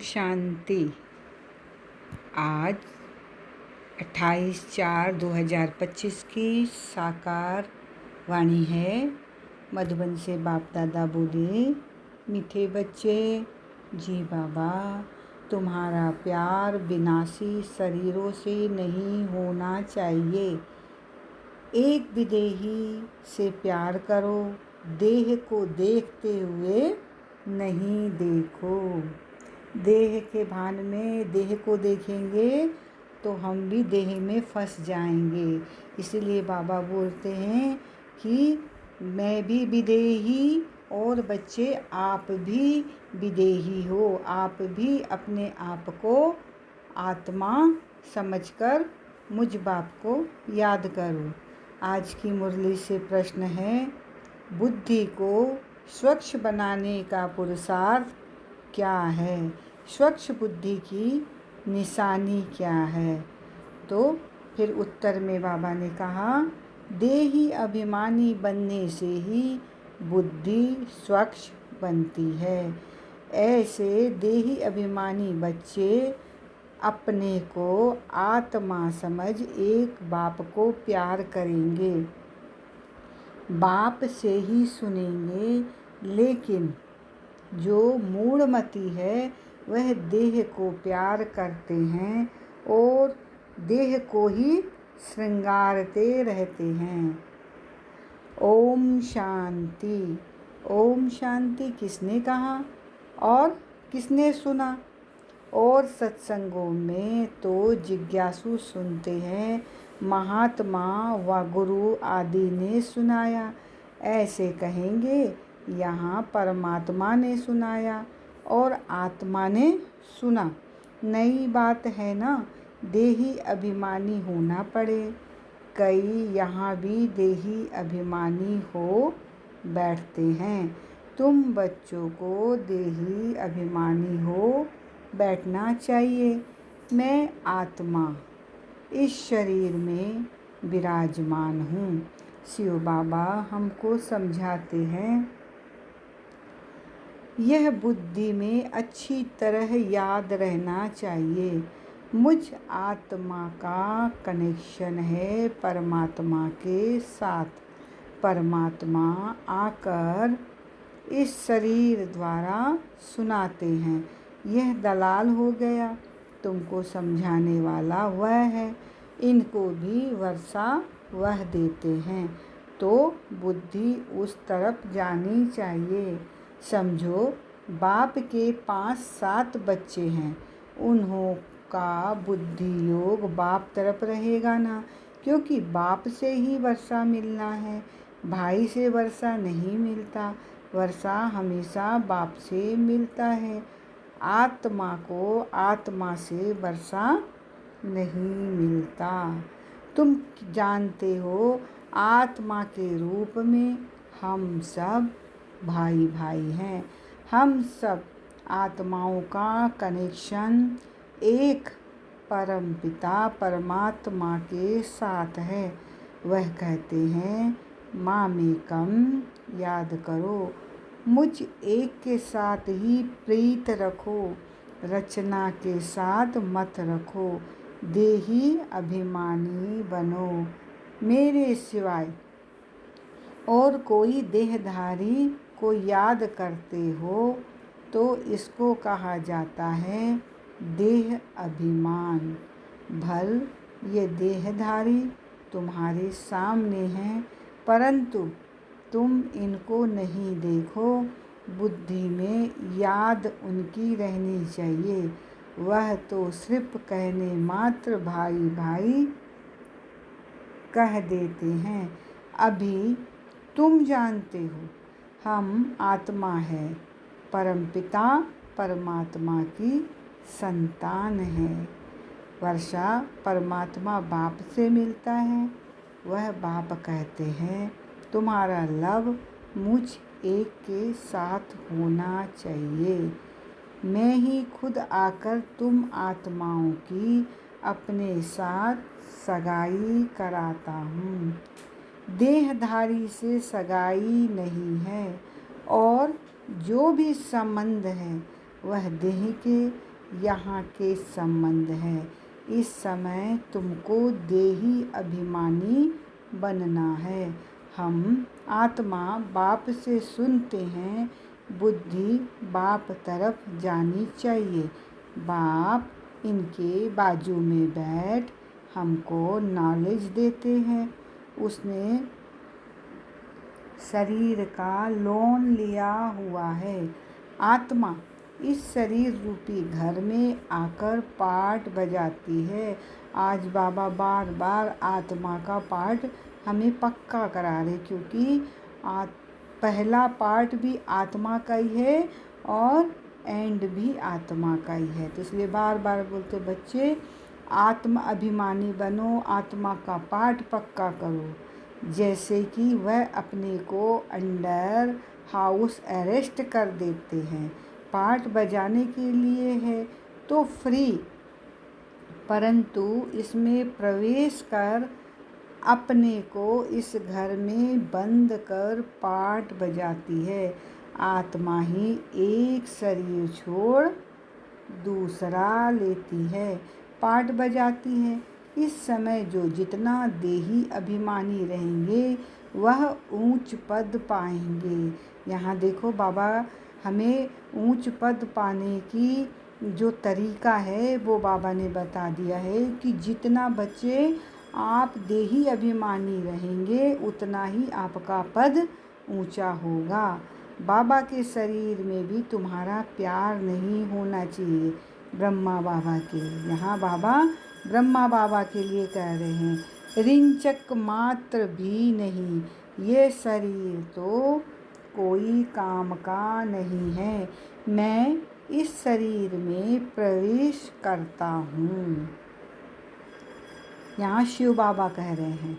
शांति। आज 28/4/2025 की साकार वाणी है। मधुबन से बाप दादा बोले, मीठे बच्चे, जी बाबा, तुम्हारा प्यार विनाशी शरीरों से नहीं होना चाहिए। एक विदेही से प्यार करो, देह को देखते हुए नहीं देखो। देह के भान में देह को देखेंगे तो हम भी देह में फंस जाएंगे। इसलिए बाबा बोलते हैं कि मैं भी विदेही और बच्चे आप भी विदेही हो। आप भी अपने आप को आत्मा समझकर मुझ बाप को याद करो। आज की मुरली से प्रश्न है, बुद्धि को स्वच्छ बनाने का पुरुषार्थ क्या है? स्वच्छ बुद्धि की निशानी क्या है? तो फिर उत्तर में बाबा ने कहा, देही अभिमानी बनने से ही बुद्धि स्वच्छ बनती है। ऐसे देही अभिमानी बच्चे अपने को आत्मा समझ एक बाप को प्यार करेंगे, बाप से ही सुनेंगे। लेकिन जो मूढ़मती है वह देह को प्यार करते हैं और देह को ही श्रृंगारते रहते हैं। ओम शांति। ओम शांति किसने कहा और किसने सुना? और सत्संगों में तो जिज्ञासु सुनते हैं, महात्मा व गुरु आदि ने सुनाया। ऐसे कहेंगे यहाँ परमात्मा ने सुनाया और आत्मा ने सुना। नई बात है ना, देही अभिमानी होना पड़े। कई यहाँ भी देही अभिमानी हो बैठते हैं। तुम बच्चों को देही अभिमानी हो बैठना चाहिए। मैं आत्मा इस शरीर में विराजमान हूँ। शिव बाबा हमको समझाते हैं, यह बुद्धि में अच्छी तरह याद रहना चाहिए, मुझ आत्मा का कनेक्शन है परमात्मा के साथ। परमात्मा आकर इस शरीर द्वारा सुनाते हैं। यह दलाल हो गया, तुमको समझाने वाला वह है। इनको भी वर्षा वह देते हैं, तो बुद्धि उस तरफ जानी चाहिए। समझो, बाप के 5-7 बच्चे हैं, उन्हों का बुद्धि योग बाप तरफ रहेगा ना, क्योंकि बाप से ही वर्षा मिलना है, भाई से वर्षा नहीं मिलता। वर्षा हमेशा बाप से मिलता है। आत्मा को आत्मा से वर्षा नहीं मिलता। तुम जानते हो, आत्मा के रूप में हम सब भाई भाई हैं। हम सब आत्माओं का कनेक्शन एक परम पिता परमात्मा के साथ है। वह कहते हैं, मामेकम याद करो, मुझ एक के साथ ही प्रीत रखो, रचना के साथ मत रखो, देही अभिमानी बनो। मेरे सिवाय और कोई देहधारी को याद करते हो तो इसको कहा जाता है देह अभिमान। भल ये देहधारी तुम्हारे सामने हैं, परंतु तुम इनको नहीं देखो। बुद्धि में याद उनकी रहनी चाहिए। वह तो सिर्फ कहने मात्र भाई भाई कह देते हैं। अभी तुम जानते हो हम आत्मा है, परमपिता परमात्मा की संतान है। वर्षा परमात्मा बाप से मिलता है। वह बाप कहते हैं, तुम्हारा लव मुझ एक के साथ होना चाहिए। मैं ही खुद आकर तुम आत्माओं की अपने साथ सगाई कराता हूँ। देहधारी से सगाई नहीं है, और जो भी संबंध है वह देह के यहाँ के संबंध है। इस समय तुमको देही अभिमानी बनना है। हम आत्मा बाप से सुनते हैं, बुद्धि बाप तरफ जानी चाहिए। बाप इनके बाजू में बैठ हमको नॉलेज देते हैं। उसने शरीर का लोन लिया हुआ है। आत्मा इस शरीर रूपी घर में आकर पाठ बजाती है। आज बाबा बार बार आत्मा का पाठ हमें पक्का करा रहे, क्योंकि पहला पार्ट भी आत्मा का ही है और एंड भी आत्मा का ही है। तो इसलिए बार बार बोलते बच्चे आत्म अभिमानी बनो, आत्मा का पाठ पक्का करो। जैसे कि वह अपने को अंडर हाउस अरेस्ट कर देते हैं। पाठ बजाने के लिए है तो फ्री, परंतु इसमें प्रवेश कर अपने को इस घर में बंद कर पाठ बजाती है। आत्मा ही एक शरीर छोड़ दूसरा लेती है, पाठ बजाती है। इस समय जो जितना देही अभिमानी रहेंगे वह ऊंच पद पाएंगे। यहाँ देखो बाबा हमें ऊंच पद पाने की जो तरीका है वो बाबा ने बता दिया है कि जितना बच्चे आप देही अभिमानी रहेंगे उतना ही आपका पद ऊंचा होगा। बाबा के शरीर में भी तुम्हारा प्यार नहीं होना चाहिए। ब्रह्मा बाबा के यहाँ बाबा ब्रह्मा बाबा के लिए कह रहे हैं, रिंचक मात्र भी नहीं, ये शरीर तो कोई काम का नहीं है। मैं इस शरीर में प्रवेश करता हूँ। यहाँ शिव बाबा कह रहे हैं,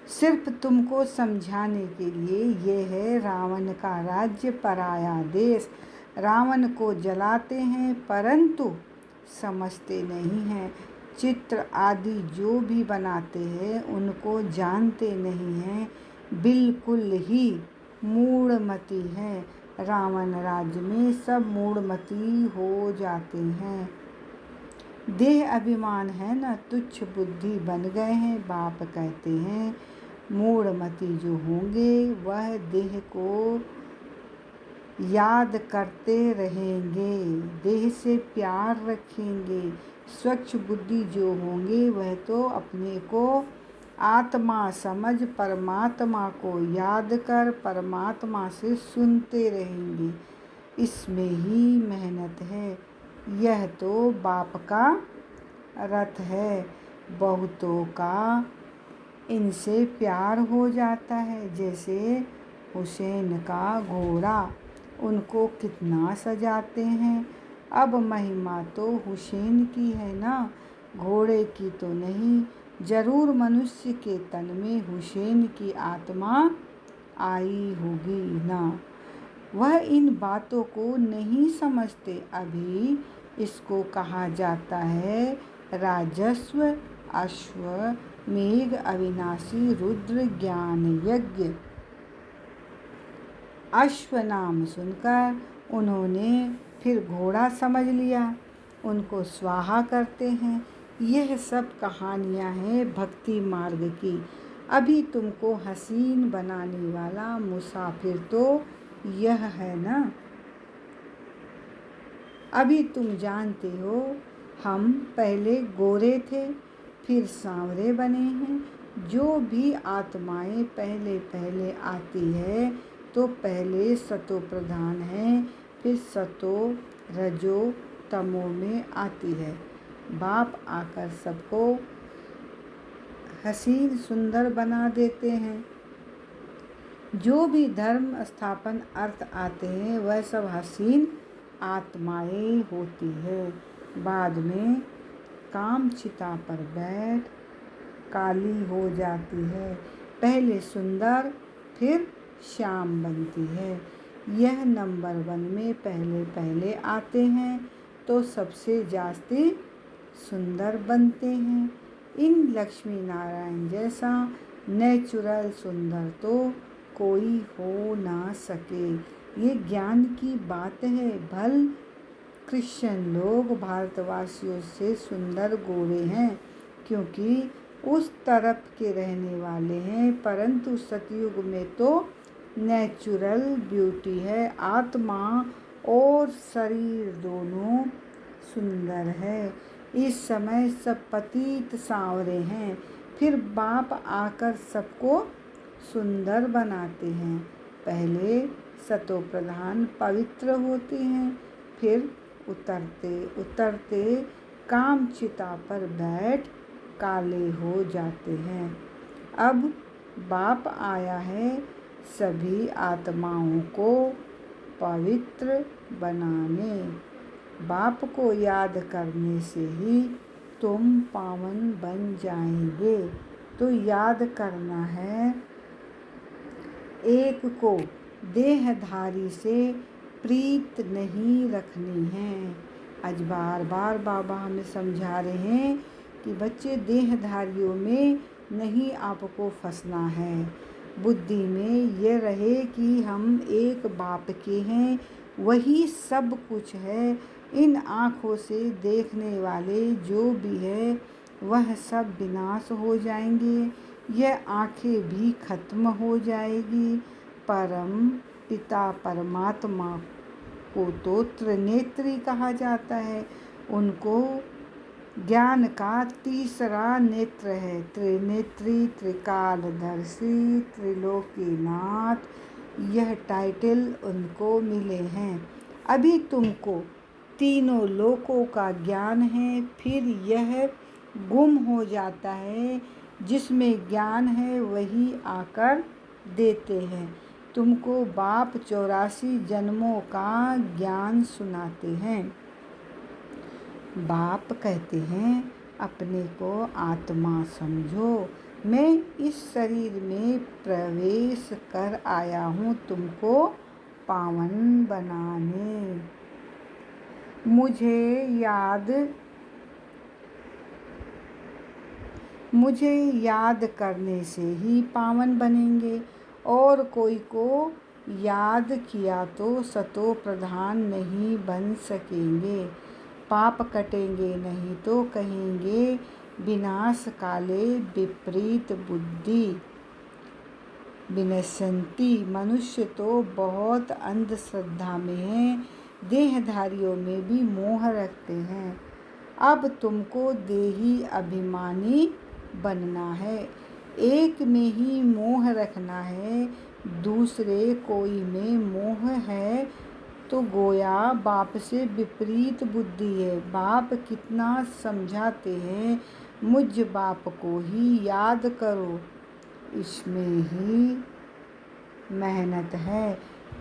सिर्फ तुमको समझाने के लिए ये है रावण का राज्य पराया देश। रावण को जलाते हैं परंतु समझते नहीं हैं। चित्र आदि जो भी बनाते हैं उनको जानते नहीं हैं, बिल्कुल ही मूढ़मती है। रावण राज्य में सब मूढ़मती हो जाते हैं। देह अभिमान है न, तुच्छ बुद्धि बन गए हैं। बाप कहते हैं मूढ़मती जो होंगे वह देह को याद करते रहेंगे, देह से प्यार रखेंगे। स्वच्छ बुद्धि जो होंगे वह तो अपने को आत्मा समझ परमात्मा को याद कर परमात्मा से सुनते रहेंगे। इसमें ही मेहनत है। यह तो बाप का रथ है। बहुतों का इनसे प्यार हो जाता है, जैसे हुसैन का घोड़ा, उनको कितना सजाते हैं। अब महिमा तो हुसैन की है ना, घोड़े की तो नहीं। जरूर मनुष्य के तन में हुसैन की आत्मा आई होगी ना। वह इन बातों को नहीं समझते। अभी इसको कहा जाता है राजस्व अश्वमेघ अविनाशी रुद्र ज्ञान यज्ञ। अश्व नाम सुनकर उन्होंने फिर घोड़ा समझ लिया, उनको स्वाहा करते हैं। यह सब कहानियाँ हैं भक्ति मार्ग की। अभी तुमको हसीन बनाने वाला मुसाफिर तो यह है ना। अभी तुम जानते हो हम पहले गोरे थे फिर सांवरे बने हैं। जो भी आत्माएं पहले पहले आती है तो पहले सतो प्रधान है, फिर सतो रजो तमो में आती है। बाप आकर सबको हसीन सुंदर बना देते हैं। जो भी धर्म स्थापन अर्थ आते हैं वह सब हसीन आत्माएं होती है। बाद में काम चिता पर बैठ काली हो जाती है। पहले सुंदर फिर श्याम बनती है। यह नंबर 1 में पहले पहले आते हैं तो सबसे जास्ती सुंदर बनते हैं। इन लक्ष्मी नारायण जैसा नेचुरल सुंदर तो कोई हो ना सके। ये ज्ञान की बात है। भल क्रिश्चियन लोग भारतवासियों से सुंदर गोरे हैं क्योंकि उस तरफ के रहने वाले हैं, परंतु सतयुग में तो नेचुरल ब्यूटी है। आत्मा और शरीर दोनों सुंदर है। इस समय सब पतित सांवरे हैं, फिर बाप आकर सबको सुंदर बनाते हैं। पहले सतो प्रधान पवित्र होते हैं, फिर उतरते उतरते काम चिता पर बैठ काले हो जाते हैं। अब बाप आया है सभी आत्माओं को पवित्र बनाने। बाप को याद करने से ही तुम पावन बन जाएंगे। तो याद करना है, एक को देहधारी से प्रीत नहीं रखनी है। आज बार बार बाबा हमें समझा रहे हैं कि बच्चे देहधारियों में नहीं आपको फंसना है। बुद्धि में ये रहे कि हम एक बाप के हैं, वही सब कुछ है। इन आँखों से देखने वाले जो भी है वह सब विनाश हो जाएंगे, यह आँखें भी खत्म हो जाएगी। परम पिता परमात्मा को तो त्रिनेत्री कहा जाता है। उनको ज्ञान का तीसरा नेत्र है। त्रिनेत्री, त्रिकालदर्शी, त्रिलोकीनाथ, यह टाइटल उनको मिले हैं। अभी तुमको तीनों लोकों का ज्ञान है, फिर यह गुम हो जाता है। जिसमें ज्ञान है वही आकर देते हैं। तुमको बाप 84 जन्मों का ज्ञान सुनाते हैं। बाप कहते हैं अपने को आत्मा समझो, मैं इस शरीर में प्रवेश कर आया हूँ तुमको पावन बनाने। मुझे याद करने से ही पावन बनेंगे, और कोई को याद किया तो सतो प्रधान नहीं बन सकेंगे। पाप कटेंगे नहीं तो कहेंगे विनाश काले विपरीत बुद्धि विनश्यन्ति। मनुष्य तो बहुत अंधश्रद्धा में है, देहधारियों में भी मोह रखते हैं। अब तुमको देही अभिमानी बनना है, एक में ही मोह रखना है, दूसरे कोई में मोह है तो गोया बाप से विपरीत बुद्धि है। बाप कितना समझाते हैं, मुझ बाप को ही याद करो, इसमें ही मेहनत है।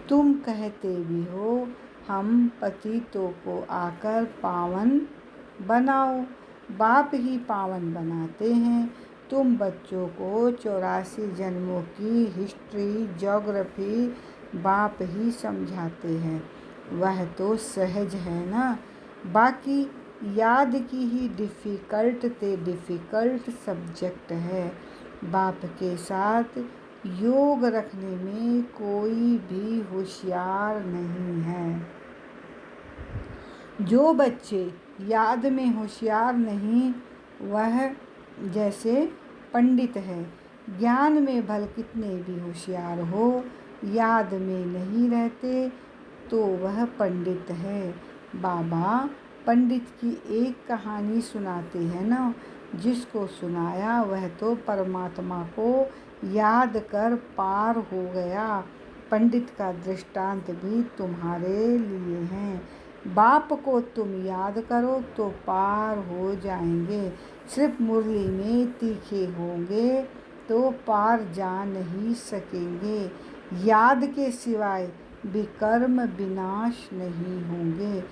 तुम कहते भी हो हम पतितों को आकर पावन बनाओ, बाप ही पावन बनाते हैं। तुम बच्चों को 84 जन्मों की हिस्ट्री, ज्योग्राफी बाप ही समझाते हैं, वह तो सहज है ना। बाकी याद की ही डिफ़िकल्ट सब्जेक्ट है। बाप के साथ योग रखने में कोई भी होशियार नहीं है। जो बच्चे याद में होशियार नहीं, वह जैसे पंडित है। ज्ञान में भल कितने भी होशियार हो, याद में नहीं रहते तो वह पंडित है। बाबा पंडित की एक कहानी सुनाते हैं ना, जिसको सुनाया वह तो परमात्मा को याद कर पार हो गया। पंडित का दृष्टांत भी तुम्हारे लिए है। बाप को तुम याद करो तो पार हो जाएंगे। सिर्फ मुरली में तीखे होंगे तो पार जा नहीं सकेंगे। याद के सिवाय विकर्म विनाश नहीं होंगे।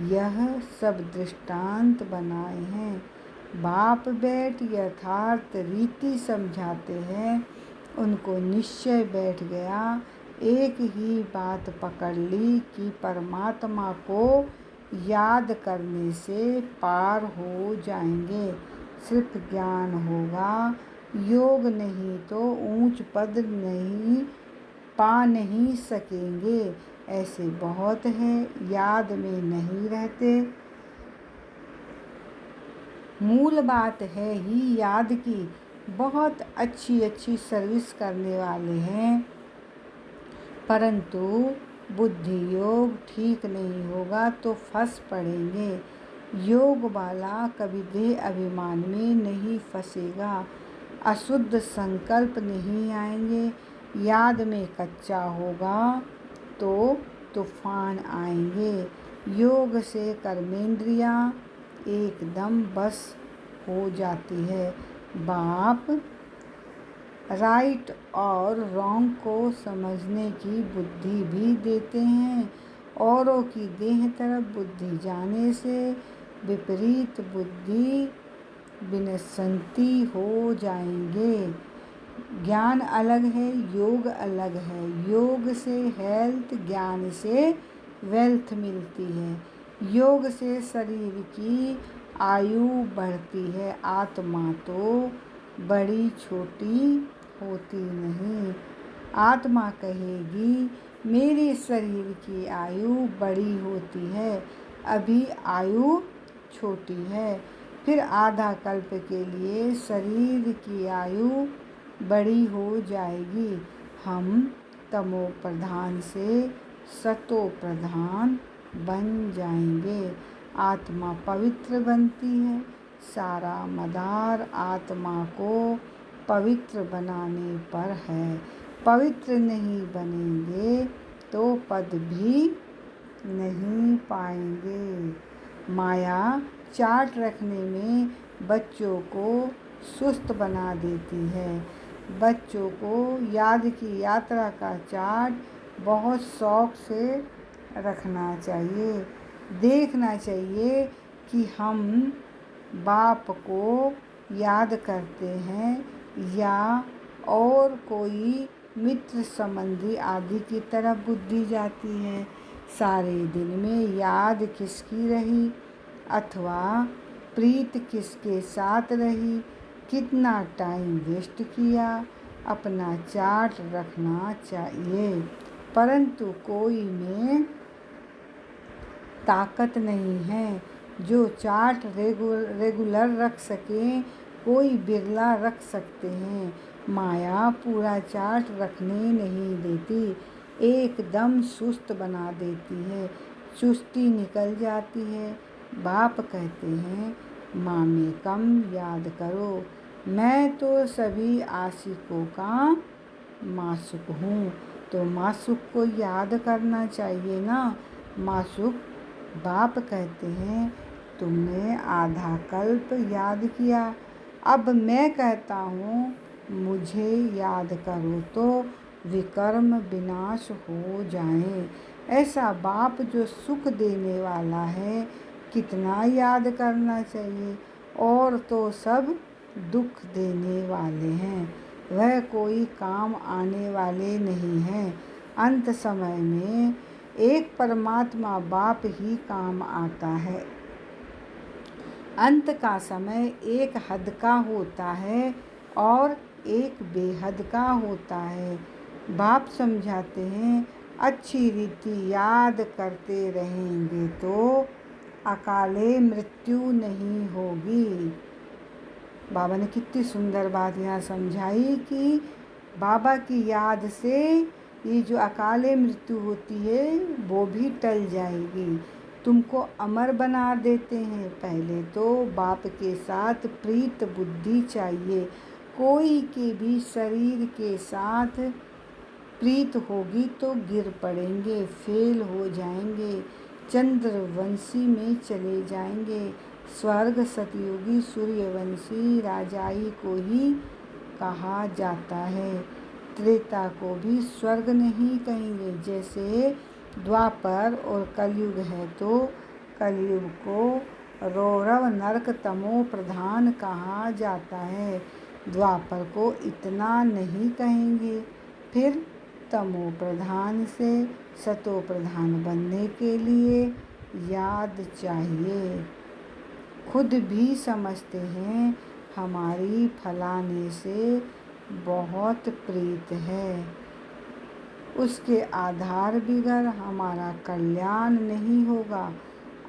यह सब दृष्टांत बनाए हैं। बाप बैठ यथार्थ रीति समझाते हैं। उनको निश्चय बैठ गया, एक ही बात पकड़ ली कि परमात्मा को याद करने से पार हो जाएंगे। सिर्फ ज्ञान होगा, योग नहीं तो ऊंच पद नहीं पा नहीं सकेंगे। ऐसे बहुत हैं, याद में नहीं रहते। मूल बात है ही याद की, बहुत अच्छी अच्छी सर्विस करने वाले हैं, परंतु बुद्धि योग ठीक नहीं होगा तो फंस पड़ेंगे। योग वाला कभी देह अभिमान में नहीं फंसेगा, अशुद्ध संकल्प नहीं आएंगे। याद में कच्चा होगा तो तूफान आएंगे। योग से कर्मेंद्रियां एकदम बस हो जाती है। बाप राइट और रॉन्ग को समझने की बुद्धि भी देते हैं। औरों की देह तरफ बुद्धि जाने से विपरीत बुद्धि विनश्यंती हो जाएंगे। ज्ञान अलग है, योग अलग है। योग से हेल्थ, ज्ञान से वेल्थ मिलती है। योग से शरीर की आयु बढ़ती है, आत्मा तो बड़ी छोटी होती नहीं। आत्मा कहेगी मेरे शरीर की आयु बड़ी होती है, अभी आयु छोटी है। फिर आधा कल्प के लिए शरीर की आयु बड़ी हो जाएगी। हम तमो प्रधान से सतो प्रधान बन जाएंगे। आत्मा पवित्र बनती है। सारा मदार आत्मा को पवित्र बनाने पर है। पवित्र नहीं बनेंगे तो पद भी नहीं पाएंगे। माया चार्ट रखने में बच्चों को सुस्त बना देती है। बच्चों को याद की यात्रा का चार्ट बहुत शौक से रखना चाहिए। देखना चाहिए कि हम बाप को याद करते हैं या और कोई मित्र संबंधी आदि की तरफ बुद्धि जाती है। सारे दिन में याद किसकी रही अथवा प्रीत किसके साथ रही, कितना टाइम वेस्ट किया, अपना चार्ट रखना चाहिए। परंतु कोई में ताकत नहीं है जो चार्ट रेगुलर रख सके, कोई बिरला रख सकते हैं। माया पूरा चार्ट रखने नहीं देती, एकदम सुस्त बना देती है, चुस्ती निकल जाती है। बाप कहते हैं माँ में कम याद करो, मैं तो सभी आशिकों का मासुक हूँ। तो मासुक को याद करना चाहिए ना। मासुक बाप कहते हैं तुमने आधा कल्प याद किया, अब मैं कहता हूँ मुझे याद करो तो विकर्म विनाश हो जाए। ऐसा बाप जो सुख देने वाला है कितना याद करना चाहिए। और तो सब दुख देने वाले हैं, वह कोई काम आने वाले नहीं हैं। अंत समय में एक परमात्मा बाप ही काम आता है। अंत का समय एक हद का होता है और एक बेहद का होता है। बाप समझाते हैं अच्छी रीति याद करते रहेंगे तो अकाले मृत्यु नहीं होगी। बाबा ने कितनी सुंदर बात यहाँ समझाई कि बाबा की याद से ये जो अकाले मृत्यु होती है वो भी टल जाएगी। तुमको अमर बना देते हैं। पहले तो बाप के साथ प्रीत बुद्धि चाहिए। कोई के भी शरीर के साथ प्रीत होगी तो गिर पड़ेंगे, फेल हो जाएंगे, चंद्रवंशी में चले जाएंगे। स्वर्ग सतयुगी सूर्यवंशी राजाई को ही कहा जाता है। त्रेता को भी स्वर्ग नहीं कहेंगे। जैसे द्वापर और कलयुग है तो कलयुग को रौरव नरक तमो प्रधान कहा जाता है। द्वापर को इतना नहीं कहेंगे। फिर तमो प्रधान से सतो प्रधान बनने के लिए याद चाहिए। खुद भी समझते हैं हमारी फलाने से बहुत प्रीत है, उसके आधार बिगड़ हमारा कल्याण नहीं होगा।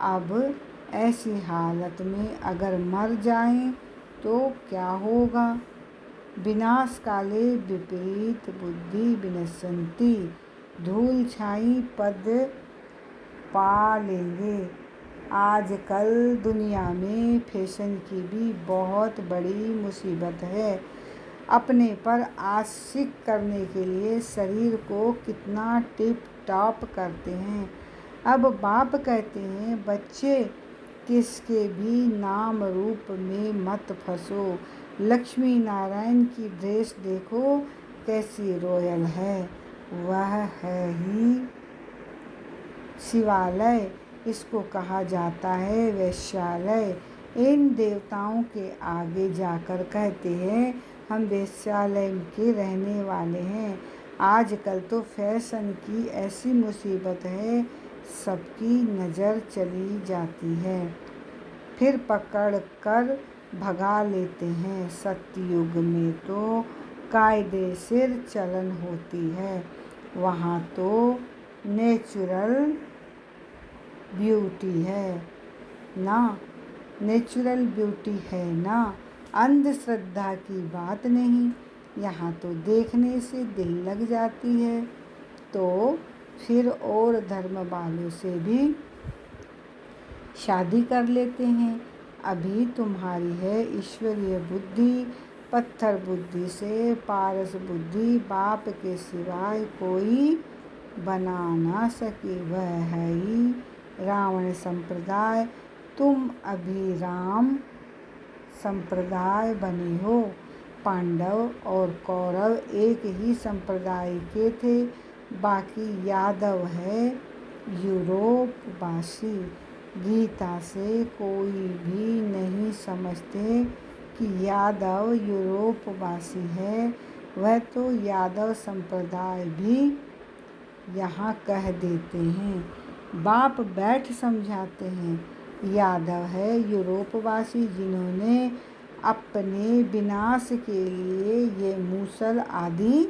अब ऐसी हालत में अगर मर जाएं तो क्या होगा? विनाश काले विपरीत बुद्धि विनश्यन्ति, धूल छाई पद पा लेंगे। आजकल दुनिया में फैशन की भी बहुत बड़ी मुसीबत है। अपने पर आशिक करने के लिए शरीर को कितना टिप टॉप करते हैं। अब बाप कहते हैं, बच्चे किसके भी नाम रूप में मत फंसो। लक्ष्मी नारायण की ड्रेस देखो कैसी रॉयल है, वह है ही शिवालय, इसको कहा जाता है वैश्यालय। इन देवताओं के आगे जाकर कहते हैं, हम वैश्यालय के रहने वाले हैं। आजकल तो फैशन की ऐसी मुसीबत है, सबकी नज़र चली जाती है, फिर पकड़ कर भगा लेते हैं। सतयुग में तो कायदे से चलन होती है, वहाँ तो नेचुरल ब्यूटी है ना, नेचुरल ब्यूटी है ना, अंधश्रद्धा की बात नहीं। यहाँ तो देखने से दिल लग जाती है, तो फिर और धर्म वालों से भी शादी कर लेते हैं। अभी तुम्हारी है ईश्वरीय बुद्धि, पत्थर बुद्धि से पारस बुद्धि बाप के सिवाय कोई बना ना सके, वह है ही रावण संप्रदाय। तुम अभी राम संप्रदाय बने हो। पांडव और कौरव एक ही संप्रदाय के थे, बाकी यादव है यूरोपवासी। गीता से कोई भी नहीं समझते कि यादव यूरोपवासी है, वह तो यादव संप्रदाय भी यहाँ कह देते हैं। बाप बैठ समझाते हैं, यादव है यूरोपवासी जिन्होंने अपने विनाश के लिए ये मूसल आदि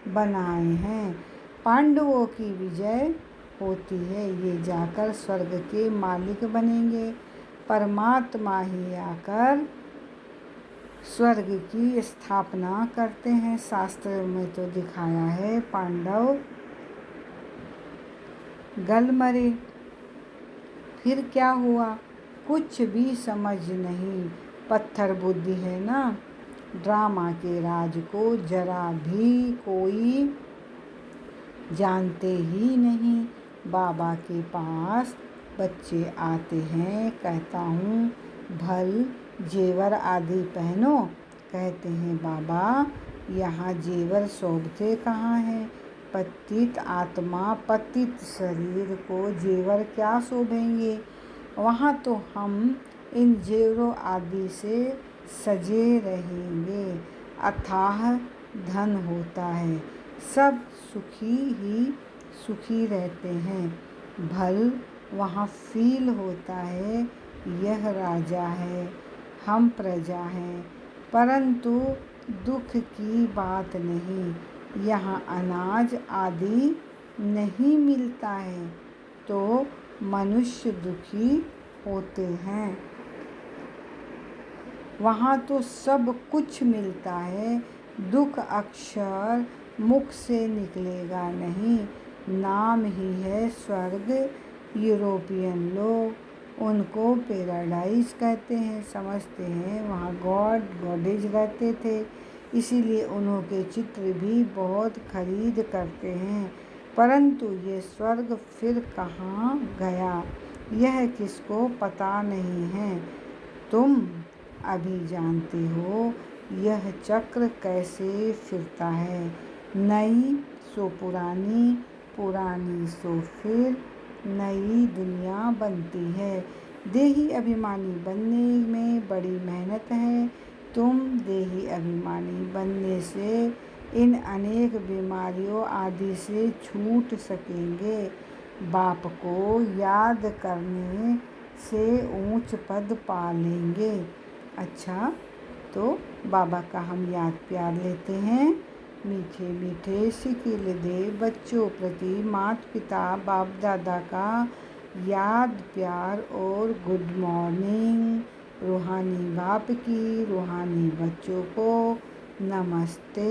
बनाए हैं। पांडवों की विजय होती है, ये जाकर स्वर्ग के मालिक बनेंगे। परमात्मा ही आकर स्वर्ग की स्थापना करते हैं। शास्त्र में तो दिखाया है, पांडव गल मरे। फिर क्या हुआ? कुछ भी समझ नहीं, पत्थर बुद्धि है ना। ड्रामा के राज को जरा भी कोई जानते ही नहीं। बाबा के पास बच्चे आते हैं, कहता हूँ भल जेवर आदि पहनो। कहते हैं, बाबा यहाँ जेवर शोभते कहाँ हैं? पतित आत्मा पतित शरीर को जेवर क्या शोभेंगे? वहाँ तो हम इन जेवरों आदि से सजे रहेंगे। अथाह धन होता है, सब सुखी ही सुखी रहते हैं। भल वहाँ फील होता है, यह राजा है, हम प्रजा हैं, परंतु दुख की बात नहीं। यहाँ अनाज आदि नहीं मिलता है, तो मनुष्य दुखी होते हैं। वहाँ तो सब कुछ मिलता है, दुख अक्षर मुख से निकलेगा नहीं। नाम ही है स्वर्ग। यूरोपियन लोग उनको पैराडाइज कहते हैं, समझते हैं वहाँ गॉड गॉडेज रहते थे, इसीलिए उन्होंने चित्र भी बहुत खरीद करते हैं। परंतु ये स्वर्ग फिर कहाँ गया, यह किसको पता नहीं है। तुम अभी जानते हो यह चक्र कैसे फिरता है। नई सो पुरानी, पुरानी सो फिर नई दुनिया बनती है। देही अभिमानी बनने में बड़ी मेहनत है। तुम देही अभिमानी बनने से इन अनेक बीमारियों आदि से छूट सकेंगे। बाप को याद करने से ऊंच पद पा लेंगे। अच्छा, तो बाबा का हम याद प्यार लेते हैं। मीठे मीठे सिकिल दे बच्चों प्रति माता पिता बाप दादा का याद प्यार और गुड मॉर्निंग। रूहानी बाप की रूहानी बच्चों को नमस्ते।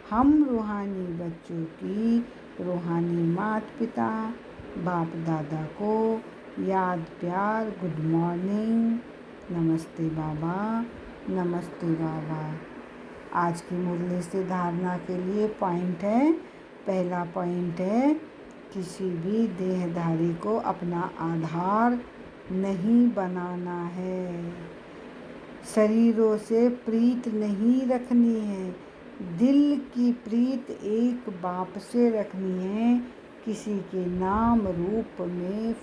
हम रूहानी बच्चों की रूहानी माता पिता बाप दादा को याद प्यार गुड मॉर्निंग। नमस्ते बाबा, नमस्ते बाबा। आज की मुरली से धारणा के लिए पॉइंट है। पहला पॉइंट है, किसी भी देहधारी को अपना आधार नहीं बनाना है। शरीरों से प्रीत नहीं रखनी है। दिल की प्रीत एक बाप से रखनी है। किसी के नाम रूप में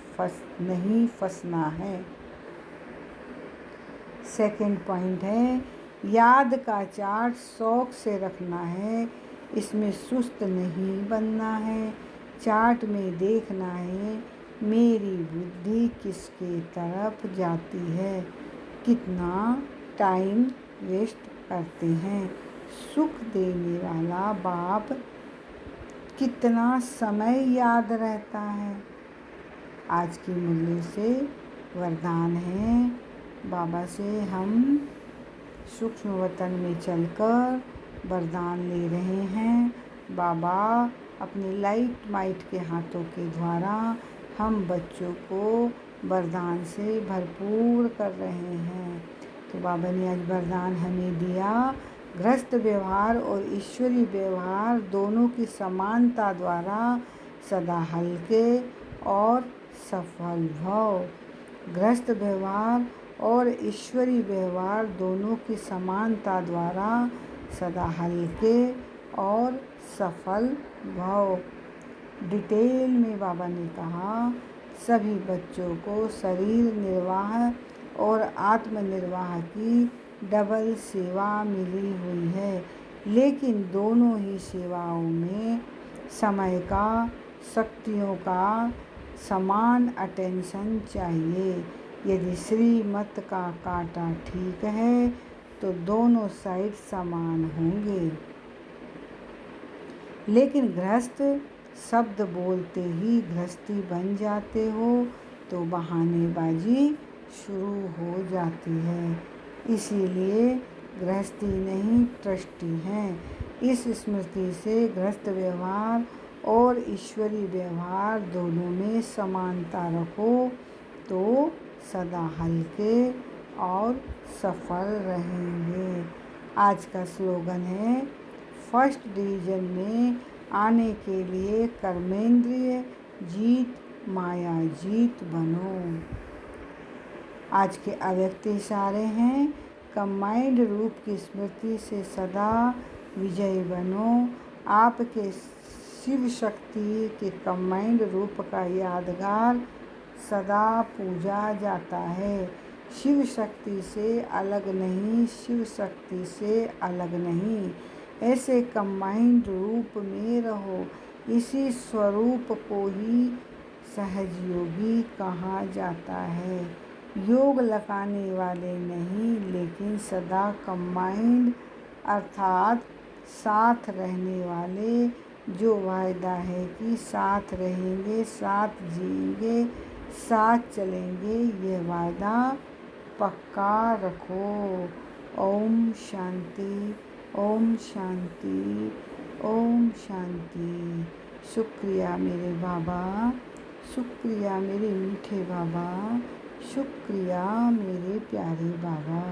नहीं फंसना है। सेकंड पॉइंट है, याद का चार्ट शौक से रखना है। इसमें सुस्त नहीं बनना है। चार्ट में देखना है मेरी बुद्धि किसके तरफ जाती है, कितना टाइम वेस्ट करते हैं। सुख देने वाला बाप कितना समय याद रहता है। आज की मुरली से वरदान है, बाबा से हम सूक्ष्म वतन में चलकर वरदान ले रहे हैं। बाबा अपने लाइट माइट के हाथों के द्वारा हम बच्चों को वरदान से भरपूर कर रहे हैं। तो बाबा ने आज वरदान हमें दिया, गृहस्थ व्यवहार और ईश्वरीय व्यवहार दोनों की समानता द्वारा सदा हल्के और सफल भव। गृहस्थ व्यवहार और ईश्वरीय व्यवहार दोनों की समानता द्वारा सदा हल्के और सफल भव। डिटेल में बाबा ने कहा, सभी बच्चों को शरीर निर्वाह और आत्मनिर्वाह की डबल सेवा मिली हुई है, लेकिन दोनों ही सेवाओं में समय का, शक्तियों का समान अटेंशन चाहिए। यदि श्रीमत का कांटा ठीक है तो दोनों साइड समान होंगे, लेकिन गृहस्थ शब्द बोलते ही गृहस्थी बन जाते हो तो बहानेबाजी शुरू हो जाती है। इसीलिए गृहस्थी नहीं ट्रस्टी हैं। इस स्मृति से गृहस्थ व्यवहार और ईश्वरीय व्यवहार दोनों में समानता रखो तो सदा हल्के और सफल रहेंगे। आज का स्लोगन है, फर्स्ट डिवीज़न में आने के लिए कर्मेंद्रिय जीत माया जीत बनो। आज के अव्यक्त इशारे हैं, कंबाइंड रूप की स्मृति से सदा विजयी बनो। आपके शिव शक्ति के कंबाइंड रूप का यादगार सदा पूजा जाता है। शिव शक्ति से अलग नहीं, शिव शक्ति से अलग नहीं, ऐसे कंबाइंड रूप में रहो। इसी स्वरूप को ही सहजयोगी कहा जाता है। योग लगाने वाले नहीं, लेकिन सदा कंबाइंड अर्थात साथ रहने वाले, जो वायदा है कि साथ रहेंगे, साथ जिएंगे, साथ चलेंगे, यह वायदा पक्का रखो। ओम शांति, ओम शांति, ओम शांति। शुक्रिया मेरे बाबा, शुक्रिया मेरे मीठे बाबा, शुक्रिया मेरे प्यारे बाबा।